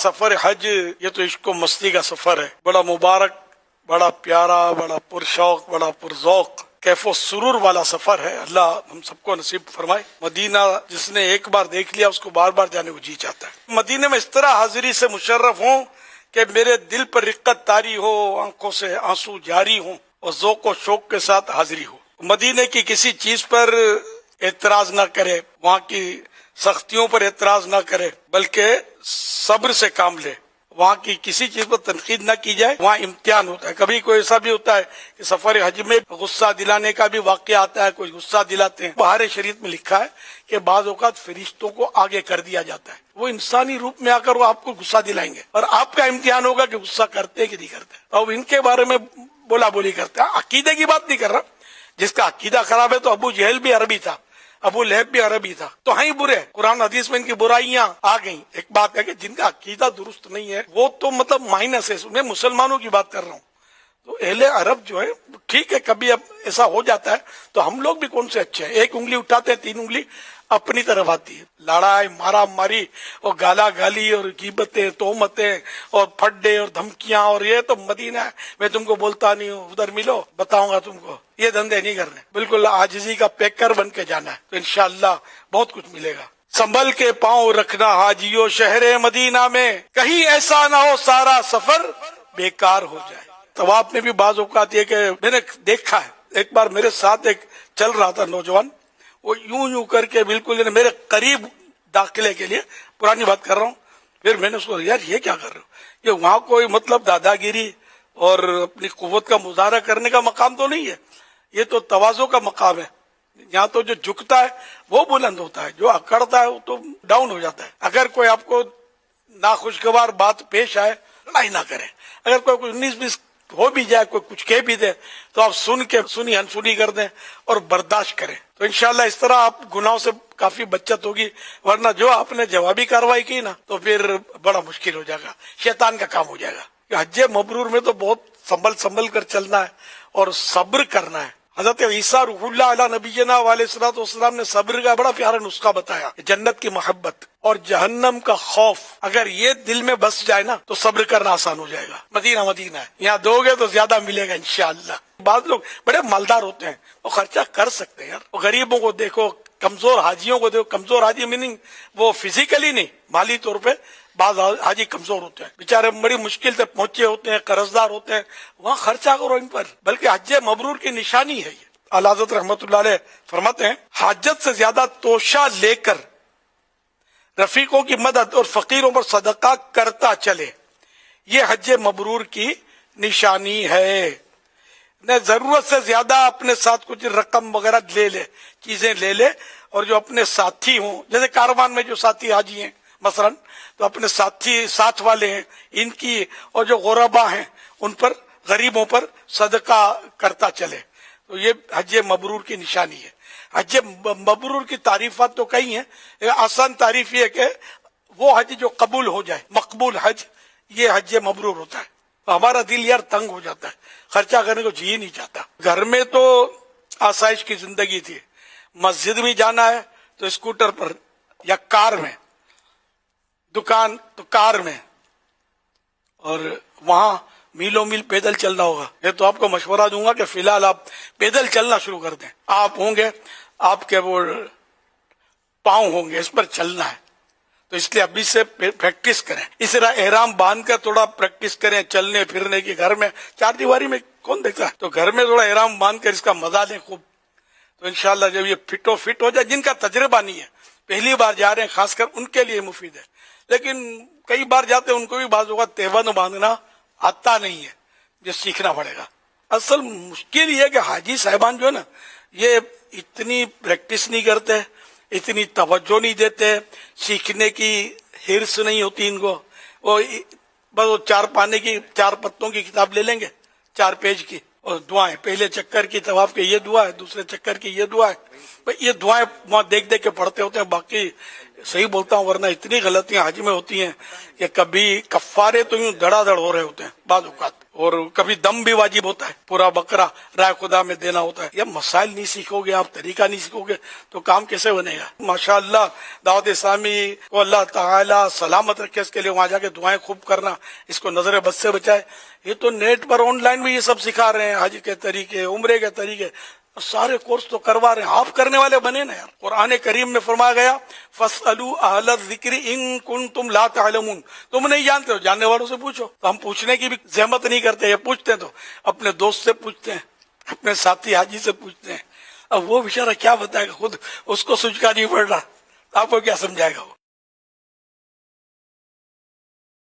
سفر حج یہ تو عشق و مستی کا سفر ہے، بڑا مبارک، بڑا پیارا، بڑا پرشوق، بڑا پرذوق، کیف و سرور والا سفر ہے۔ اللہ ہم سب کو نصیب فرمائے۔ مدینہ جس نے ایک بار دیکھ لیا اس کو بار بار جانے کو جی چاہتا ہے۔ مدینہ میں اس طرح حاضری سے مشرف ہوں کہ میرے دل پر رقت طاری ہو، آنکھوں سے آنسو جاری ہوں اور ذوق و شوق کے ساتھ حاضری ہو۔ مدینہ کی کسی چیز پر اعتراض نہ کرے، وہاں کی سختیوں پر اعتراض نہ کرے، بلکہ صبر سے کام لے۔ وہاں کی کسی چیز پر تنقید نہ کی جائے، وہاں امتحان ہوتا ہے۔ کبھی کوئی ایسا بھی ہوتا ہے کہ سفر حج میں غصہ دلانے کا بھی واقعہ آتا ہے، کوئی غصہ دلاتے ہیں۔ بہار شریعت میں لکھا ہے کہ بعض اوقات فرشتوں کو آگے کر دیا جاتا ہے، وہ انسانی روپ میں آ کر وہ آپ کو غصہ دلائیں گے، اور آپ کا امتحان ہوگا کہ غصہ کرتے کہ نہیں کرتے۔ اب ان کے بارے میں بولا بولی کرتے ہیں، عقیدے کی بات نہیں کر رہا۔ جس کا عقیدہ خراب ہے تو ابو جہل بھی عربی تھا، ابو لہب بھی عربی تھا، تو ہیں برے۔ قرآن حدیث میں ان کی برائیاں آ گئیں۔ ایک بات ہے کہ جن کا عقیدہ درست نہیں ہے وہ تو مطلب مائنس ہے، میں مسلمانوں کی بات کر رہا ہوں۔ تو اہل عرب جو ہے ٹھیک ہے، کبھی اب ایسا ہو جاتا ہے، تو ہم لوگ بھی کون سے اچھے ہیں؟ ایک انگلی اٹھاتے ہیں، تین انگلی اپنی طرف آتی ہے۔ لڑائی مارا ماری اور گالا گالی اور غیبتیں، تہمتیں اور پھڈے اور دھمکیاں، اور یہ تو مدینہ ہے، میں تم کو بولتا نہیں ہوں، ادھر ملو بتاؤں گا تم کو، یہ دھندے نہیں کرنے۔ بالکل عاجزی کا پیکر بن کے جانا ہے، تو انشاءاللہ بہت کچھ ملے گا۔ سنبھل کے پاؤں رکھنا حاجیو شہر مدینہ میں، کہیں ایسا نہ ہو سارا سفر بیکار ہو جائے۔ طواف میں بھی بعض اوقات یہ کہ میں نے دیکھا ہے، ایک بار میرے ساتھ ایک چل رہا تھا نوجوان، وہ یوں کر کے بالکل میرے قریب داخلے کے لیے، پرانی بات کر رہا ہوں، پھر میں نے اس کو یار یہ کیا کر رہے ہو؟ یہ وہاں کوئی مطلب دادا گیری اور اپنی قوت کا مظاہرہ کرنے کا مقام تو نہیں ہے، یہ تو تواضع کا مقام ہے۔ یہاں تو جو جھکتا ہے وہ بلند ہوتا ہے، جو اکڑتا ہے وہ تو ڈاؤن ہو جاتا ہے۔ اگر کوئی آپ کو ناخوشگوار بات پیش آئے، لڑائی نہ کریں۔ اگر کوئی 19-20 ہو بھی جائے، کوئی کچھ کہہ بھی دے، تو آپ سن کے سنی انسنی کر دیں اور برداشت کریں، تو انشاءاللہ اس طرح آپ گناہوں سے کافی بچت ہوگی۔ ورنہ جو آپ نے جوابی کارروائی کی نا، تو پھر بڑا مشکل ہو جائے گا، شیطان کا کام ہو جائے گا۔ حج مبرور میں تو بہت سنبھل کر چلنا ہے اور صبر کرنا ہے۔ حضرت عیسیٰ روح اللہ علیہ نبینا علیہ الصلوۃ والسلام نے صبر کا بڑا پیارا نسخہ بتایا۔ جنت کی محبت اور جہنم کا خوف اگر یہ دل میں بس جائے نا، تو صبر کرنا آسان ہو جائے گا۔ مدینہ ہے، یہاں دو گے تو زیادہ ملے گا انشاءاللہ۔ بعض لوگ بڑے مالدار ہوتے ہیں، وہ خرچہ کر سکتے ہیں یار۔ غریبوں کو دیکھو، کمزور حاجیوں کو دیکھو۔ کمزور حاجی میننگ وہ فزیکلی نہیں، مالی طور پہ بعض حاجی کمزور ہوتے ہیں، بیچارے بڑی مشکل سے پہنچے ہوتے ہیں، قرض دار ہوتے ہیں، وہاں خرچہ کرو ان پر، بلکہ حج مبرور کی نشانی ہے یہ۔ اعلیٰ حضرت رحمت اللہ علیہ فرماتے ہیں، حاجت سے زیادہ توشہ لے کر رفیقوں کی مدد اور فقیروں پر صدقہ کرتا چلے، یہ حج مبرور کی نشانی ہے۔ نہ ضرورت سے زیادہ اپنے ساتھ کچھ رقم وغیرہ لے لے، چیزیں لے لے، اور جو اپنے ساتھی ہوں، جیسے کاروان میں جو ساتھی حاجی ہیں مثلا، تو اپنے ساتھی ساتھ والے ہیں ان کی، اور جو غربا ہیں ان پر، غریبوں پر صدقہ کرتا چلے، تو یہ حج مبرور کی نشانی ہے۔ حج مبرور کی تعریفات تو کئی ہیں، آسان تعریف یہ ہے کہ وہ حج جو قبول ہو جائے، مقبول حج، یہ حج مبرور ہوتا ہے۔ ہمارا دل یار تنگ ہو جاتا ہے، خرچہ کرنے کو جی نہیں چاہتا۔ گھر میں تو آسائش کی زندگی تھی، مسجد میں جانا ہے تو اسکوٹر پر یا کار میں، دکان تو کار میں، اور وہاں میلوں میل پیدل چلنا ہوگا۔ یہ تو آپ کو مشورہ دوں گا کہ فی الحال آپ پیدل چلنا شروع کر دیں۔ آپ ہوں گے، آپ کے وہ پاؤں ہوں گے، اس پر چلنا ہے، تو اس لیے ابھی سے پریکٹس کریں۔ اس طرح احرام باندھ کر تھوڑا پریکٹس کریں چلنے پھرنے کی۔ گھر میں چار دیواری میں کون دیکھتا ہے، تو گھر میں تھوڑا احرام باندھ کر اس کا مزہ لیں خوب، تو انشاءاللہ جب یہ فٹ ہو جائے، جن کا تجربہ نہیں ہے، پہلی بار جا رہے ہیں، خاص کر ان کے لیے مفید ہے۔ لیکن کئی بار جاتے ہیں، ان کو بھی بعض اوقات تہبند باندھنا آتا نہیں ہے، یہ سیکھنا پڑے گا۔ اصل مشکل یہ ہے کہ حاجی صاحبان جو ہے نا، یہ اتنی پریکٹس نہیں کرتے، اتنی توجہ نہیں دیتے، سیکھنے کی ہرس نہیں ہوتی ان کو۔ وہ بس وہ چار پتوں کی کتاب لے لیں گے، 4 پیج کی، اور دعائیں، پہلے چکر کی طواف کی یہ دعا ہے، دوسرے چکر کی یہ دعا ہے، یہ دعائیں وہاں دیکھ کے پڑھتے ہوتے ہیں، باقی صحیح بولتا ہوں، ورنہ اتنی غلطیاں حج میں ہوتی ہیں کہ کبھی کفارے تو یوں دھڑا دھڑ ہو رہے ہوتے ہیں بعض اوقات، اور کبھی دم بھی واجب ہوتا ہے، پورا بکرا رائے خدا میں دینا ہوتا ہے. یہ مسائل نہیں سیکھو گے آپ، طریقہ نہیں سیکھو گے تو کام کیسے بنے گا؟ ماشاءاللہ دعوت اسلامی کو اللہ تعالی سلامت رکھے، اس کے لیے وہاں جا کے دعائیں خوب کرنا، اس کو نظر بد سے بچائے. یہ تو نیٹ پر آن لائن بھی یہ سب سکھا رہے ہیں، حج کے طریقے، عمرے کے طریقے، سارے کورس تو کروا رہے ہیں. آپ کرنے والے بنے نا یار. قرآن کریم میں فرمایا گیا فَاسْأَلُوا أَهْلَ الذِّكْرِ إِن كُنتُمْ لَا تَعْلَمُونَ، تم نہیں جانتے ہو، جاننے والوں سے پوچھو. تو ہم پوچھنے کی بھی زحمت نہیں کرتے، یہ پوچھتے ہیں تو اپنے دوست سے پوچھتے ہیں، اپنے ساتھی حاجی سے پوچھتے ہیں. اب وہ بیچارہ کیا بتائے گا، خود اس کو سوچ کا نہیں پڑ رہا، آپ کو کیا سمجھائے گا وہ.